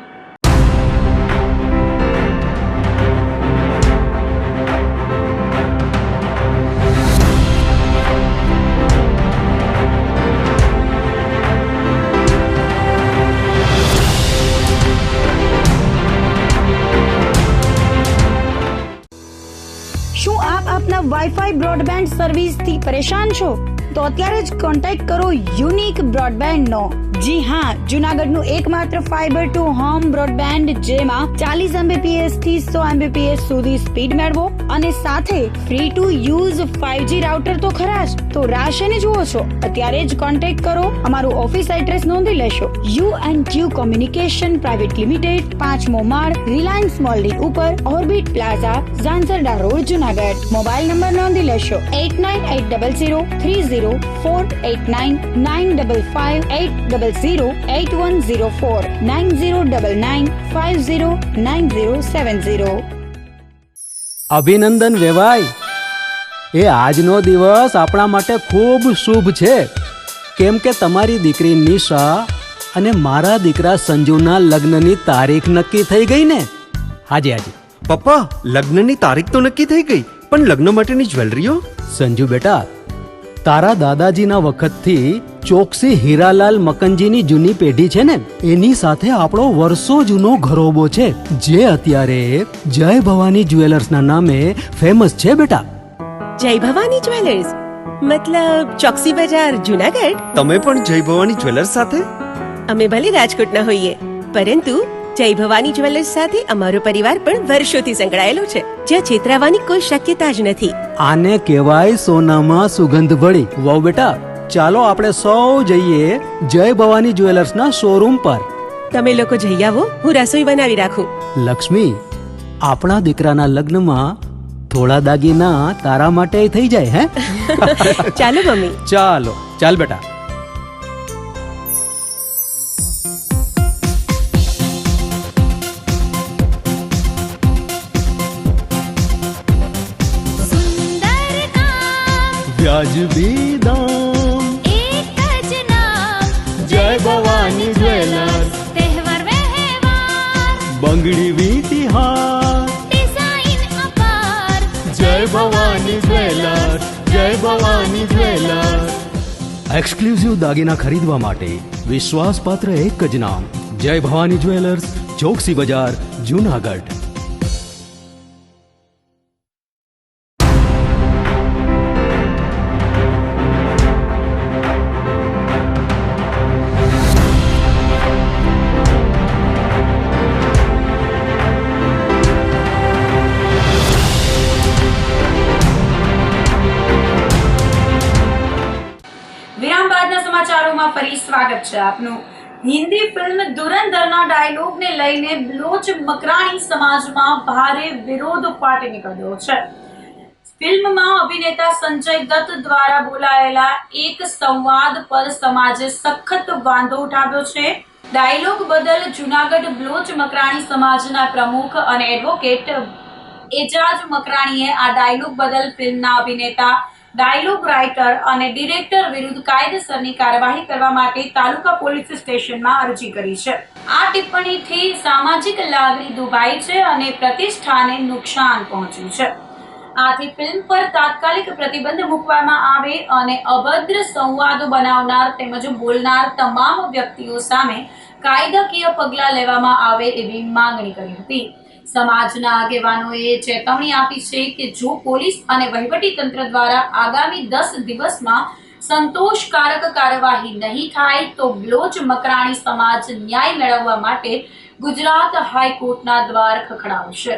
શું આપ આપના વાઈફાઈ બ્રોડબેન્ડ સર્વિસથી પરેશાન છો? તો અત્યારે જ કોન્ટેક્ટ કરો યુનિક બ્રોડબેન્ડનો. જી હા, જૂનાગઢનું એકમાત્ર ફાઈબર ટુ હોમ બ્રોડબેન્ડ જેમાં 40 Mbps થી 100 Mbps સુધી સ્પીડ મેળવો અને સાથે free to use 5G router તો ખરા જ. તો રાશને જુઓ છો, અત્યારે જ કોન્ટેક્ટ કરો. અમારું ઓફિસ એડ્રેસ નોંધી લેશો. U&Q કોમ્યુનિકેશન પ્રાઇવેટ લિમિટેડ, 5મો માળ, રિલાયન્સ મોલની ઉપર, orbit plaza, Zanzarda road, Junagadh. Mobile number નોંધી લેશો 89800304899558008104 9099509070. અભિનંદન વેવાય. એ આજનો દિવસ આપણા માટે ખૂબ શુભ છે, કેમ કે તમારી દીકરી નિશા અને મારા દીકરા સંજુના લગ્નની તારીખ નક્કી થઈ ગઈ ને. હાજી. પપ્પા, લગ્નની તારીખ તો નક્કી થઈ ગઈ, પણ લગ્ન માટેની જ્વેલરીઓ? સંજુ બેટા, તારા દાદાજીના વખતથી ચોકસી હીરાલાલ મકનજીની જૂની પેઢી છે ને, એની સાથે આપણો વર્ષો જૂનો ઘરોબો છે, જે અત્યારે જય ભવાની જ્વેલર્સના નામે ફેમસ છે બેટા. જય ભવાની જ્વેલર્સ મતલબ ચોકસી બજાર, જૂનાગઢ? તમે પણ જય ભવાની જ્વેલર્સ સાથે? અમે ભલે રાજકોટના હોઈએ, પરંતુ જય ભવાની જ્વેલર્સ સાથે અમારો પરિવાર પણ વર્ષોથી સંકળાયેલો છે, જ્યાં છેતરાવાની કોઈ શક્યતા જ નથી. આને કહેવાય સોનામાં સુગંધ ભળી. વાવ બેટા, ચાલો આપણે સૌ જઈએ જય ભવાની જ્વેલર્સના શોરૂમ પર. તમે લોકો જઈ આવો, હું રસોઈ બનાવી રાખું. લક્ષ્મી, આપણા દીકરાના લગ્નમાં થોડા દાગીના તારા માટે થઈ જાય હે? ચાલો મમ્મી. ચાલ બેટા. વ્યાજબી દામ, એક જ નામ, જય ભવાની જ્વેલર્સ. તહેવાર વ્યવહાર, બંગડી વીટી હાર, ડિઝાઇન અપાર, જય ભવાની જ્વેલર્સ, જય ભવાની જ્વેલર્સ. એક્સક્લુઝિવ દાગીના ખરીદવા માટે વિશ્વાસપાત્ર એક જ નામ, જય ભવાની જ્વેલર્સ, ચોકસી બજાર, જૂનાગઢ. વિરામ બાદના સમાચારોમાં ફરી સ્વાગત છે આપનું. હિન્દી ફિલ્મ ધુરંધરના ડાયલોગને લઈને બલોચ મકરાણી સમાજમાં ભારે વિરોધ ફાટી નીકળ્યો છે. ફિલ્મમાં અભિનેતા સંજય દત્ત દ્વારા બોલાયેલા એક સંવાદ પર સમાજે સખત વાંધો ઉઠાવ્યો છે. ડાયલોગ બદલ જૂનાગઢ બ્લોચ મકરાણી સમાજના પ્રમુખ અને એડવોકેટ એજાજ મકરાણીએ આ ડાયલોગ બદલ ફિલ્મના અભિનેતા, ડાયલોગ રાઇટર અને ડિરેક્ટર વિરુદ્ધ કાયદેસરની કાર્યવાહી કરવા માટે તાલુકા પોલીસ સ્ટેશનમાં અરજી કરી છે. આ ટિપ્પણીથી સામાજિક લાગણી દુભાઈ છે અને પ્રતિષ્ઠાને નુકસાન પહોંચ્યું છે. આથી ફિલ્મ પર તાત્કાલિક પ્રતિબંધ મૂકવામાં આવે અને અભદ્ર સંવાદો બનાવનાર તેમજ બોલનાર તમામ વ્યક્તિઓ સામે કાયદાકીય પગલાં લેવામાં આવે એવી માંગણી કરી હતી. સમાજના આગેવાનોએ ચેતવણી આપી છે કે જો પોલીસ અને વહીવટીતંત્ર દ્વારા આગામી 10 દિવસમાં સંતોષકારક કાર્યવાહી નહીં થાય તો બ્લોચ મકરાણી સમાજ ન્યાય મેળવવા માટે ગુજરાત હાઈકોર્ટના દ્વાર ખખડાવશે.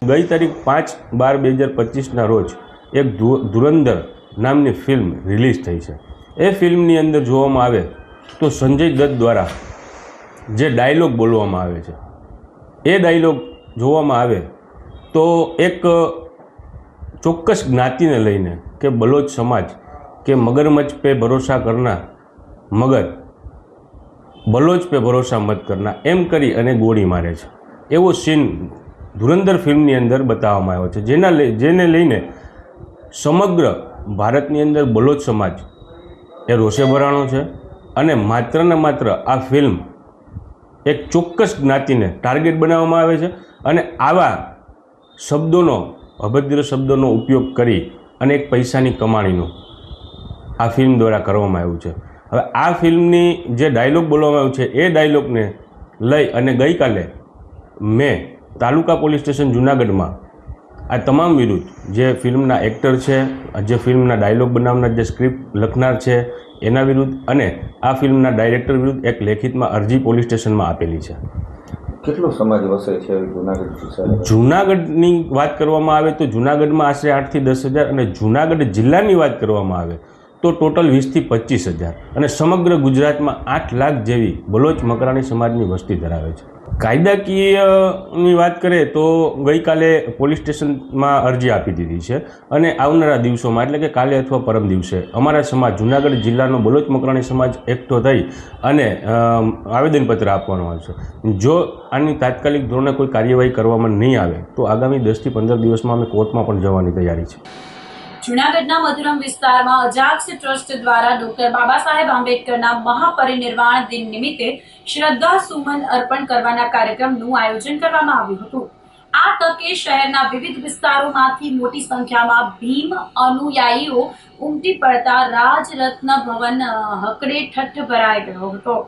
ગઈ તારીખ 5/12/2025ના રોજ એક ધુરંધર નામની ફિલ્મ રિલીઝ થઈ છે. એ ફિલ્મની અંદર જોવામાં આવે તો સંજય દત્ત દ્વારા જે ડાયલોગ બોલવામાં આવે છે એ ડાયલોગ જોવામાં આવે તો એક ચોક્કસ જ્ઞાતિને લઈને કે બલોચ સમાજ કે મગરમચ્છ पे ભરોસા કરના મગર બલોચ पे ભરોસા મત કરના એમ કરી અને ગોળી મારે છે. એવો સીન ધુરંધર ફિલ્મની અંદર બતાવવામાં આવ્યો છે, જેને લઈને સમગ્ર ભારતની અંદર બલોચ સમાજ એ રોષે ભરાણો છે અને માત્ર ને માત્ર આ ફિલ્મ એક ચોક્કસ જ્ઞાતિને ટાર્ગેટ બનાવવામાં આવે છે અને આવા શબ્દોનો, અભદ્ર શબ્દોનો ઉપયોગ કરી અને એક પૈસાની કમાણીનું આ ફિલ્મ દ્વારા કરવામાં આવ્યું છે. હવે આ ફિલ્મની જે ડાયલોગ બોલવામાં આવ્યો છે એ ડાયલોગને લઈ અને ગઈકાલે મેં તાલુકા પોલીસ સ્ટેશન જૂનાગઢમાં આ તમામ વિરુદ્ધ જે ફિલ્મના એક્ટર છે, જે ફિલ્મના ડાયલોગ બનાવનાર, જે સ્ક્રિપ્ટ લખનાર છે એના વિરુદ્ધ અને આ ફિલ્મના ડાયરેક્ટર વિરુદ્ધ એક લેખિતમાં અરજી પોલીસ સ્ટેશનમાં આપેલી છે. કેટલો સમાજ વસે છે જૂનાગઢ? જૂનાગઢની વાત કરવામાં આવે તો જૂનાગઢમાં આશરે 8 થી 10 હજાર અને જૂનાગઢ જિલ્લાની વાત કરવામાં આવે તો ટોટલ 20 થી 25 હજાર અને સમગ્ર ગુજરાતમાં 8 લાખ જેવી બલોચ મકરાણી સમાજની વસ્તી ધરાવે છે. કાયદાકીયની વાત કરીએ તો ગઈકાલે પોલીસ સ્ટેશનમાં અરજી આપી દીધી છે અને આવનારા દિવસોમાં એટલે કે કાલે અથવા પરમ દિવસે અમારા સમાજ જૂનાગઢ જિલ્લાનો બલોચ મકરાણી સમાજ એકઠો થઈ અને આવેદનપત્ર આપવાનું આવશે. જો આની તાત્કાલિક ધોરણે કોઈ કાર્યવાહી કરવામાં નહીં આવે તો આગામી 10 થી 15 દિવસમાં અમે કોર્ટમાં પણ જવાની તૈયારી છે. જૂનાગઢના મધુરમ વિસ્તારમાં અજાક્સ ટ્રસ્ટ દ્વારા ડોક્ટર બાબા સાહેબ આંબેડકરના મહાપરિનિર્વાણ દિન નિમિત્તે શ્રદ્ધા સુમન અર્પણ કરવાના કાર્યક્રમનું આયોજન કરવામાં આવ્યું હતું. આ તકે શહેરના વિવિધ વિસ્તારોમાંથી મોટી સંખ્યામાં ભીમ અનુયાયીઓ ઉમટી પડતા રાજરત્ન ભવન હકડેઠઠ ભરાઈ ગયો હતો.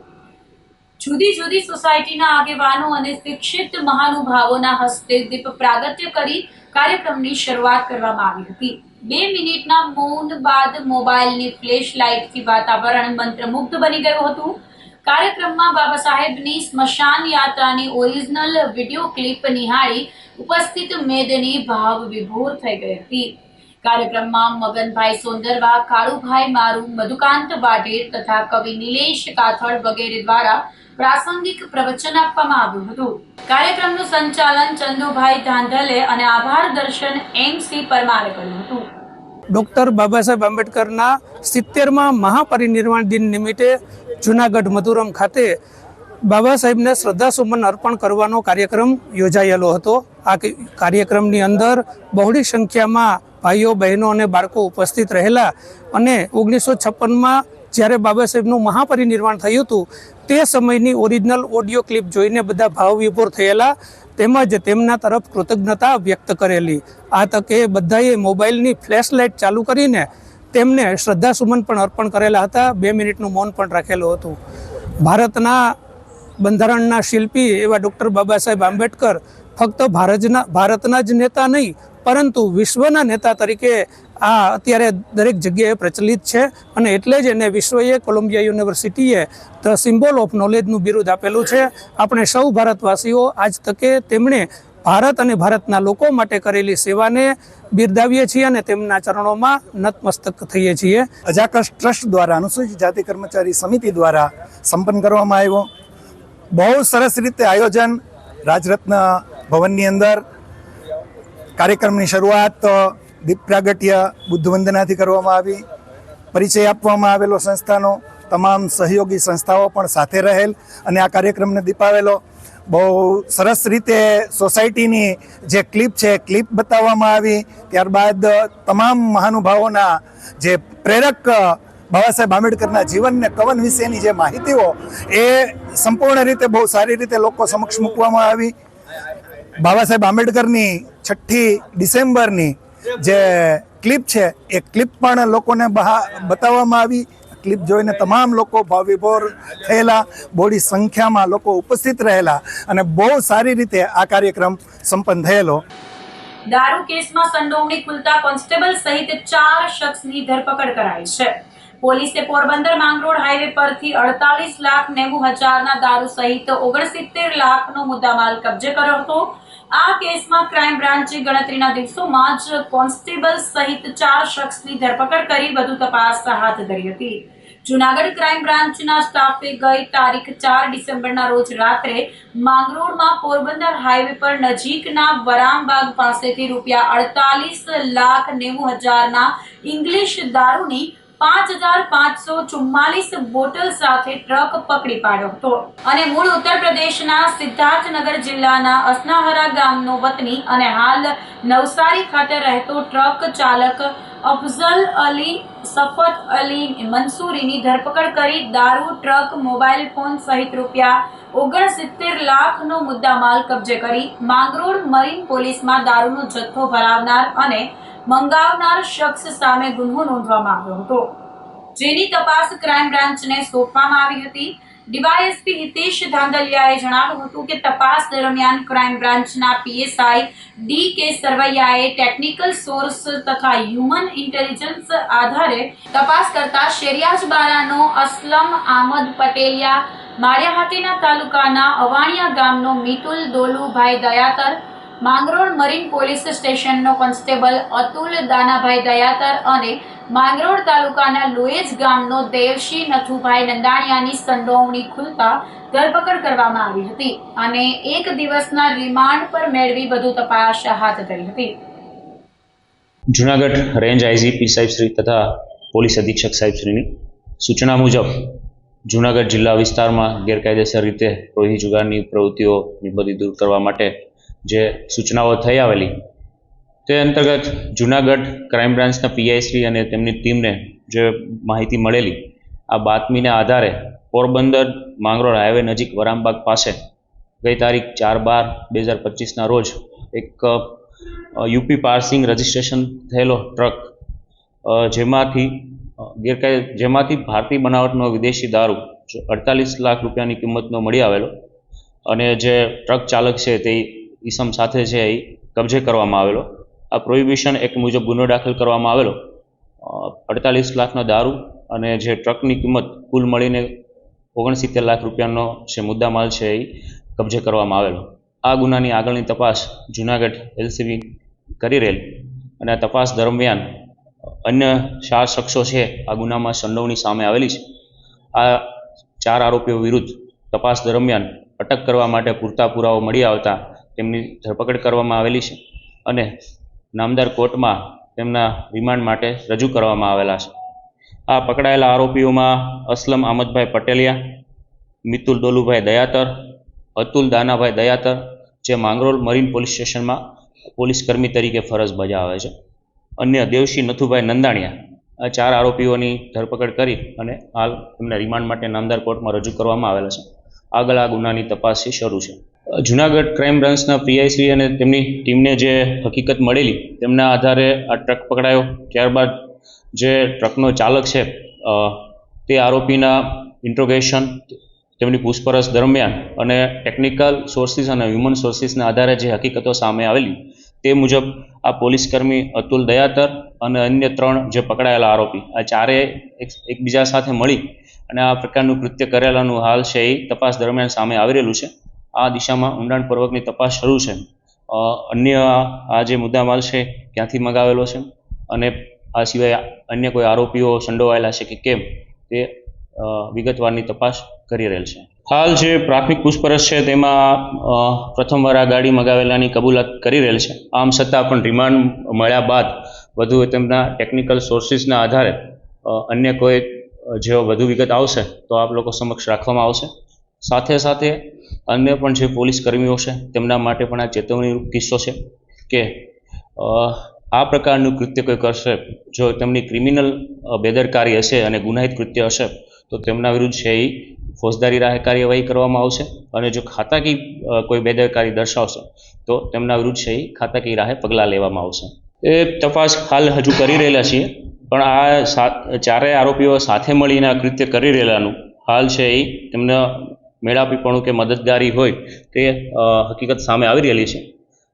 જુદી જુદી સોસાયટીના આગેવાનો અને શિક્ષિત મહાનુભાવોના હસ્તે દીપ પ્રાગટ્ય કરી કાર્યક્રમની શરૂઆત કરવામાં આવી હતી. 2 મિનિટના મૌન બાદ મોબાઈલની ફ્લેશ લાઇટથી વાતાવરણ મંત્રમુગ્ધ બની ગયું હતું. કાર્યક્રમમાં બાબા સાહેબની સ્મશાન યાત્રાની ઓરિજિનલ વિડીયો ક્લિપ નિહાળી ઉપસ્થિત મેદની ભાવ વિભોર થઈ ગઈ હતી. કાર્યક્રમમાં મગનભાઈ સોંદરવા, કાળુભાઈ મારુ, મધુકાંત વાઢેર તથા કવિ નિલેશ કાથડ વગેરે દ્વારા પ્રાસંગિક પ્રવચન આપવામાં આવ્યું હતું. કાર્યક્રમનું સંચાલન ચંદુભાઈ ધાંધલે અને આભાર દર્શન MC પરમારે કર્યું હતું. ડૉક્ટર બાબા સાહેબ આંબેડકરના 70મા મહાપરિનિર્વાણ દિન નિમિત્તે જૂનાગઢ મધુરમ ખાતે બાબા સાહેબને શ્રદ્ધાસુમન અર્પણ કરવાનો કાર્યક્રમ યોજાયેલો હતો. આ કાર્યક્રમની અંદર બહોળી સંખ્યામાં ભાઈઓ, બહેનો અને બાળકો ઉપસ્થિત રહેલા અને 1956માં જ્યારે બાબા સાહેબનું મહાપરિનિર્વાણ થયું હતું તે સમયની ઓરિજિનલ ઓડિયો ક્લિપ જોઈને બધા ભાવ વિભોર થયેલા તેમજ તેમના તરફ કૃતજ્ઞતા વ્યક્ત કરેલી. આ તકે બધાએ મોબાઈલની ફ્લેશ લાઇટ ચાલુ કરીને તેમને શ્રદ્ધાસુમન પણ અર્પણ કરેલા હતા. 2 મિનિટનું મૌન પણ રાખેલું હતું. ભારતના બંધારણના શિલ્પી એવા ડૉક્ટર બાબા સાહેબ આંબેડકર ફક્ત ભારતના જ નેતા નહીં પરંતુ વિશ્વના નેતા તરીકે આ અત્યારે દરેક જગ્યાએ પ્રચલિત છે અને એટલે જ એને વિશ્વએ કોલંબિયા યુનિવર્સિટીએ ધ સિમ્બોલ ઓફ નોલેજનું બિરુદ આપેલું છે. આપણે સૌ ભારતવાસીઓ આજ તકે તેમણે ભારત અને ભારતના લોકો માટે કરેલી સેવાને બિરદાવીએ છીએ અને તેમના ચરણોમાં નતમસ્તક થઈએ છીએ. અજાક્સ ટ્રસ્ટ દ્વારા અનુસૂચિત જાતિ કર્મચારી સમિતિ દ્વારા સંપન્ન કરવામાં આવ્યો. બહુ સરસ રીતે આયોજન રાજરત્ન ભવનની અંદર કાર્યક્રમની શરૂઆત દીપ પ્રાગટ્ય બુદ્ધ વંદનાથી કરવામાં આવી. પરિચય આપવામાં આવેલો સંસ્થાનો, તમામ સહયોગી સંસ્થાઓ પણ સાથે રહેલ અને આ કાર્યક્રમને દીપાવેલો. બહુ સરસ રીતે સોસાયટીની જે ક્લિપ છે ક્લિપ બતાવવામાં આવી. ત્યારબાદ તમામ મહાનુભાવોના જે પ્રેરક બાબા સાહેબ આંબેડકરના જીવનને કવન વિશેની જે માહિતીઓ એ સંપૂર્ણ રીતે બહુ સારી રીતે લોકો સમક્ષ મૂકવામાં આવી. બાબા સાહેબ આંબેડકરની 6મી ડિસેમ્બરની જે ક્લિપ છે એ ક્લિપ પણ લોકોને બતાવવામાં આવી. ક્લિપ જોઈને તમામ લોકો ભાવવિભોર થયેલા, બોડી સંખ્યામાં લોકો ઉપસ્થિત રહેલા અને બહુ સારી રીતે આ કાર્યક્રમ સંપન્ન થયેલો. દારૂ કેસમાં સંડોવણી ખુલતા કોન્સ્ટેબલ સહિત 4 શખ્સની ધરપકડ કરાઈ છે. પોલીસે પોરબંદર માંગરોળ હાઈવે પરથી 48,90,000ના દારૂ સહિત 69 લાખનો મુદ્દામાલ કબજે કર્યો હતો. આ કેસમાં ક્રાઇમ બ્રાન્ચે ગણતરીના દિવસોમાં જ કોન્સ્ટેબલ સહિત 4 શખ્સની ધરપકડ કરી વધુ તપાસ હાથ ધરી હતી. જૂનાગઢ ક્રાઇમ બ્રાન્ચના સ્ટાફે ગઈ તારીખ 4 ડિસેમ્બરના રોજ રાત્રે માંગરોળમાં પોરબંદર હાઈવે પર નજીકના વરામબાગ પાસેથી ₹48,90,000ના ઇંગ્લિશ દારૂની 5,544 બોટલ સાથે ટ્રક પકડી પાડ્યો હતો અને મૂળ ઉત્તર પ્રદેશના સિદ્ધાર્થનગર જિલ્લાના અસનાહરા ગામનો વતની અને હાલ નવસારી ખાતે રહેતો ટ્રક ચાલક અફઝલ અલી સફત અલી મંસૂરીની ધરપકડ કરી દારૂ, ટ્રક, મોબાઈલ ફોન સહિત ₹69 લાખનો મુદ્દામાલ કબજે કરી માંગરોળ મરીન પોલીસમાં દારૂનો જથ્થો ભરાવનાર અને મંગાવનાર શખ્સ સામે ગુન્હો નોંધવામાં આવ્યો હતો, જેની તપાસ ક્રાઇમ બ્રાન્ચને સોંપવામાં આવી હતી. ડીવાયએસપી હિતેશ ધાંધલિયાએ જણાવ્યું હતું કે તપાસ દરમિયાન ક્રાઇમ બ્રાન્ચના પીએસઆઈ ડી.કે. સરવૈયાએ ટેકનિકલ સોર્સ તથા હ્યુમન ઇન્ટેલિજન્સ આધારે તપાસ કરતા શેરિયાજબારાનો અસલમ આમદ પટેલિયા, માળિયાહાટીના તાલુકાના અવાણિયા ગામનો Mitul Dolubhai Dayatar, Mangrol marine police સ્ટેશનનો constable Atul Danabhai Dayatar અને માંગરોળ તાલુકાના લોએજ ગામનો દેવશી નથુભાઈ નંદાણીયાની સંડોવણી ખુલતા ધરપકડ કરવામાં આવી હતી અને 1 દિવસના રિમાન્ડ પર મેળવી વધુ તપાસ હાથ ધરી હતી. જૂનાગઢ રેન્જ આઈજીપી સાહેબશ્રી તથા પોલીસ અધિક્ષક સાહેબશ્રીની સૂચના મુજબ જૂનાગઢ જિલ્લા વિસ્તારમાં ગેરકાયદેસર રીતે રોહી જુગારની પ્રવૃત્તિઓની બધી દૂર કરવા માટે જે સૂચનાઓ થઈ આવેલી તે અંતર્ગત જૂનાગઢ ક્રાઇમ બ્રાન્ચના પીઆઈશ્રી અને તેમની ટીમને જે માહિતી મળેલી, આ બાતમીના આધારે પોરબંદર માંગરોળ હાઈવે નજીક વરામબાગ પાસે ગઈ તારીખ 4/12/2025ના રોજ એક યુપી પાર્સિંગ રજિસ્ટ્રેશન થયેલો ટ્રક જેમાંથી ભારતીય બનાવટનો વિદેશી દારૂ 48 લાખ રૂપિયાની કિંમતનો મળી આવેલો અને જે ટ્રક ચાલક છે તે ઈસમ સાથે છે એ કબજે કરવામાં આવેલો. આ પ્રોહિબિશન એક્ટ મુજબ ગુનો દાખલ કરવામાં આવેલો. 48 લાખનો દારૂ અને જે ટ્રકની કિંમત કુલ મળીને 69 લાખ રૂપિયાનો જે મુદ્દામાલ છે એ કબજે કરવામાં આવેલો. આ ગુનાની આગળની તપાસ જૂનાગઢ એલસીબી કરી રહેલ અને આ તપાસ દરમિયાન અન્ય 4 શખ્સો છે આ ગુનામાં સંડોવણી સામે આવેલી છે. આ 4 આરોપીઓ વિરુદ્ધ તપાસ દરમિયાન અટક કરવા માટે પૂરતા પુરાવો મળી આવતા તેમની ધરપકડ કરવામાં આવેલી છે અને નામદાર કોર્ટમાં તેમના રિમાન્ડ માટે રજૂ કરવામાં આવેલા છે. આ પકડાયેલા આરોપીઓમાં અસલમ આમદભાઈ પટેલિયા, મિતુલ દોલુભાઈ દયાતર, અતુલ દાનાભાઈ દયાતર જે માંગરોળ મરીન પોલીસ સ્ટેશનમાં પોલીસ કર્મી તરીકે ફરજ બજાવે છે. અન્ય દેવશી નથુભાઈ નંદાણીયા. આ 4 આરોપીઓની ધરપકડ કરી અને હાલ તેમને રિમાન્ડ માટે નામદાર કોર્ટમાં રજૂ કરવામાં આવેલા છે. આગળ આ ગુનાની તપાસ શરૂ છે. જૂનાગઢ ક્રાઇમ બ્રાન્ચના પીઆઈશ્રી અને તેમની ટીમને જે હકીકત મળેલી તેમના આધારે આ ટ્રક પકડાયો. ત્યારબાદ જે ટ્રકનો ચાલક છે તે આરોપીના ઇન્ટ્રોગેશન, તેમની પૂછપરછ દરમિયાન અને ટેકનિકલ સોર્સિસ અને હ્યુમન સોર્સિસના આધારે જે હકીકતો સામે આવેલી તે મુજબ આ પોલીસકર્મી અતુલ દયાતર અને અન્ય 3 જે પકડાયેલા આરોપી, આ 4 એકબીજા સાથે મળી અને આ પ્રકારનું કૃત્ય કરેલાનું હાલ છે એ તપાસ દરમિયાન સામે આવી રહેલું છે. આ દિશામાં ઊંડાણપૂર્વકની તપાસ શરૂ છે. અન્ય આ જે મુદ્દામાલ છે ક્યાંથી મંગાવેલો છે અને આ સિવાય અન્ય કોઈ આરોપીઓ સંડોવાયેલા છે કે કેમ તે વિગતવારની તપાસ કરી રહેલ છે. હાલ જે પ્રાથમિક પૂછપરછ છે તેમાં પ્રથમવાર આ ગાડી મગાવેલાની કબૂલાત કરી રહેલ છે. આમ છતાં પણ રિમાન્ડ મળ્યા બાદ વધુ તેમના ટેકનિકલ સોર્સિસના આધારે અન્ય કોઈ જો વધુ વિગત આવશે તો આપ લોકો સમક્ષ રાખવામાં આવશે. સાથે સાથે અન્ય પણ જે પોલીસ કર્મીઓ છે તેમના માટે પણ આ ચેતવણીરૂપ કિસ્સો છે કે આ પ્રકારનું કૃત્ય કોઈ કરશે, જો તેમની ક્રિમિનલ બેદરકારી હશે અને ગુનાહિત કૃત્ય હશે તો તેમના વિરુદ્ધ છે એ ફોજદારી રાહે કાર્યવાહી કરવામાં આવશે, અને જો ખાતાકી કોઈ બેદરકારી દર્શાવશે તો તેમના વિરુદ્ધ છે એ ખાતાકી રાહે પગલાં લેવામાં આવશે. એ તપાસ હાલ હજુ કરી રહેલા છીએ, પણ આ ચારેય આરોપીઓ સાથે મળીને આ કૃત્ય કરી રહેલાનું હાલ છે એ તેમને મેળાપીપણું કે મદદગારી હોય તે હકીકત સામે આવી રહેલી છે.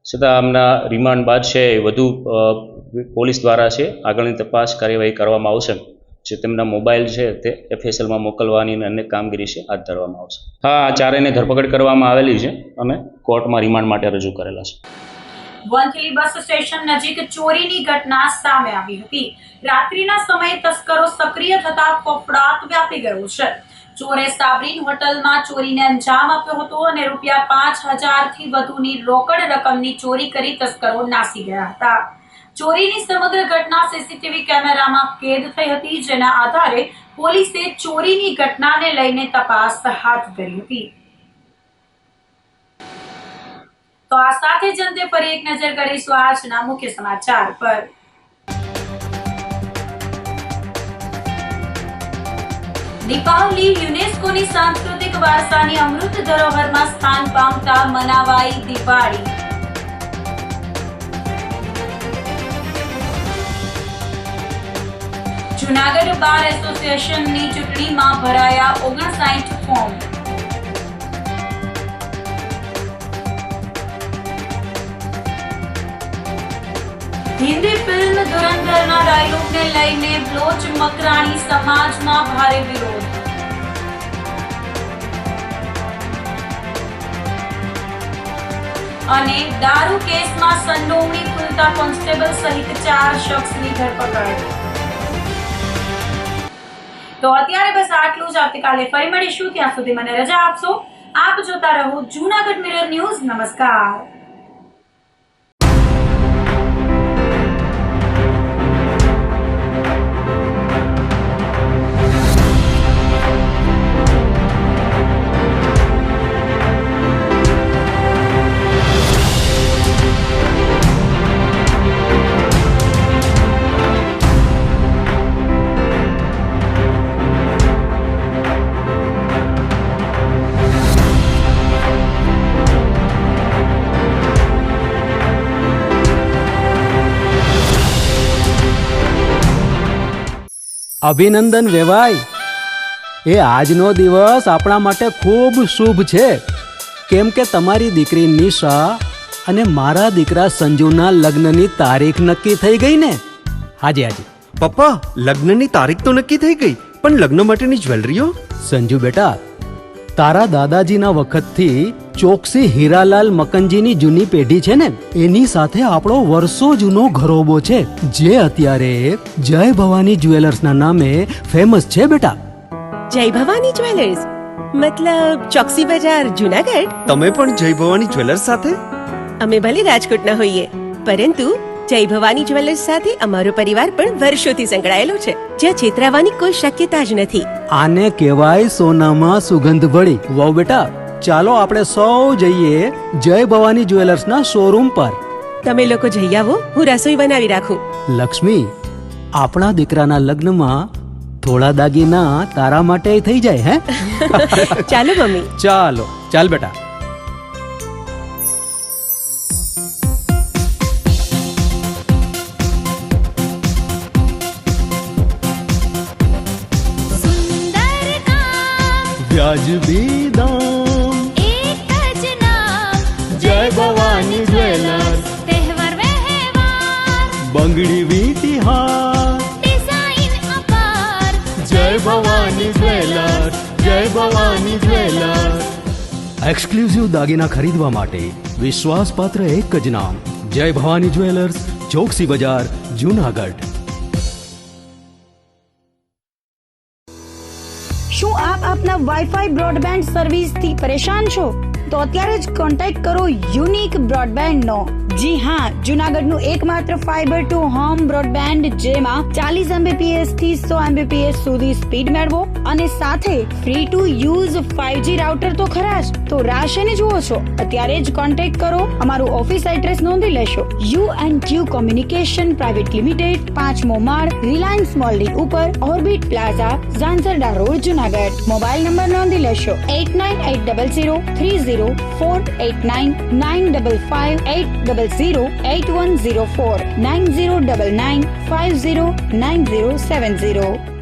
છતાં આમના રિમાન્ડ બાદ છે એ વધુ પોલીસ દ્વારા છે આગળની તપાસ કાર્યવાહી કરવામાં આવશે. જે તેમના મોબાઈલ છે તે FSLમાં મોકલવાની અને અન્ય કામગીરી છે હાથ ધરવામાં આવશે. હા, આ ચારેયને ધરપકડ કરવામાં આવેલી છે અને કોર્ટમાં રિમાન્ડ માટે રજૂ કરેલા છે. વંથલી બસ સ્ટેશન નજીક ચોરીની ઘટના સામે આવી હતી. રાત્રિના સમયે તસ્કરો સક્રિય થતા ફફડાટ વ્યાપી ગયો છે. ચોરે સાબરીન હોટલમાં ચોરીને અંજામ આપ્યો હતો અને ₹5,000 થી વધુની રોકડ રકમની ચોરી કરી તસ્કરો નાસી ગયા હતા. ચોરીની સમગ્ર ઘટના સીસીટીવી કેમેરામાં કેદ થઈ હતી, જેના આધારે પોલીસે ચોરીની ઘટનાને લઈને તપાસ હાથ ધરી હતી. તો આ સાથે જ અંતે ફરી એક નજર કરીશું આજના મુખ્ય સમાચાર પર. દીપાવલી યુનેસ્કોની સાંસ્કૃતિક વારસાની અમૃત ધરોહરમાં સ્થાન પામતા મનાવાઈ દિવાળી. જૂનાગઢ બાર એસોસિએશનની ચૂંટણીમાં ભરાયા 59 ફોર્મ. હિન્દી ફિલ્મ ધુરંધરના ડાયલોગને લઈને બ્લોચ મકરાણી સમાજમાં ભારે વિરોધ. અને દારૂ કેસમાં સંડોવણી ખુલતા કોન્સ્ટેબલ સહિત 4 શખ્સની ધરપકડ. તો અત્યારે બસ આટલું જ. આવતીકાલે ફરી મળીશું, ત્યાં સુધી મને રજા આપશો. આપ જોતા રહો જૂનાગઢ મિરર ન્યૂઝ. નમસ્કાર. અભિનંદન વેવાઈ. એ આજનો દિવસ આપણા માટે ખૂબ શુભ છે, કેમ કે તમારી દીકરી નિશા અને મારા દીકરા સંજુના લગ્નની તારીખ નક્કી થઈ ગઈ ને. હાજી હાજી પપ્પા, લગ્નની તારીખ તો નક્કી થઈ ગઈ, પણ લગ્ન માટેની જ્વેલરીઓ? સંજુ બેટા, તારા દાદાજીના વખતથી ચોકસી હીરાલાલ મકનજીની જૂની પેઢી છે ને, એની સાથે આપણો વર્ષો જૂનો ઘરોબો છે, જે અત્યારે જય ભવાની જ્વેલર્સના નામે ફેમસ છે બેટા. જય ભવાની જ્વેલર્સ મતલબ ચોકસી બજાર જૂનાગઢ? તમે પણ જય ભવાની જ્વેલર્સ સાથે? અમે ભલે રાજકોટના હોઈએ, પરંતુ જય ભવાની જ્વેલર્સ સાથે અમારો પરિવાર પણ વર્ષોથી સંકળાયેલો છે, જ્યાં છેતરાવાની કોઈ શક્યતા જ નથી. આને કહેવાય સોનામાં સુગંધ ભળી. વાવ બેટા, ચાલો આપણે સૌ જઈએ જય ભવાની જ્વેલર્સના શોરૂમ પર. તમે લોકો જઈ આવો, હું રસોઈ બનાવી રાખું. લક્ષ્મી, આપણા દીકરાના લગ્નમાં થોડા દાગીના તારા માટે થઈ જાય. હે ચાલો મમ્મી. ચાલો ચાલ બેટા. વ્યાજબી દામ, એક જ નામ, જય ભવાની જ્વેલર્સ. તહેવાર વ્યવહાર, બંગડી વીંટી હાર, ડિઝાઇન અપાર. જય ભવાની જ્વેલર્સ, જય ભવાની જ્વેલર્સ. એક્સક્લુઝિવ દાગીના ખરીદવા માટે વિશ્વાસપાત્ર એક જ નામ, જય ભવાની જ્વેલર્સ, ચોકસી બજાર, જૂનાગઢ. શું આપ આપના વાઈફાઈ બ્રોડબેન્ડ સર્વિસથી પરેશાન છો? તો અત્યારે જ કોન્ટેક્ટ કરો યુનિક બ્રોડબેન્ડ નો. જી હા, જુનાગઢનું એકમાત્ર ફાઈબર ટુ હોમ બ્રોડબેન્ડ જેમાં 40 Mbps થી 100 Mbps સુધી સ્પીડ મેળવો અને સાથે free to use 5G router તો ખરા જ. તો રાહ શેની જુઓ છો? અત્યારે જ કોન્ટેક્ટ કરો. અમારું ઓફિસ એડ્રેસ નોંધી લેશો. U&Q કોમ્યુનિકેશન પ્રાઇવેટ લિમિટેડ, 5મો માળ, રિલાયન્સ મોલની ઉપર, orbit plaza, Zanzarda road, Junagadh. Mobile number નોંધી લેશો 8980030489 9558008104 9099509070.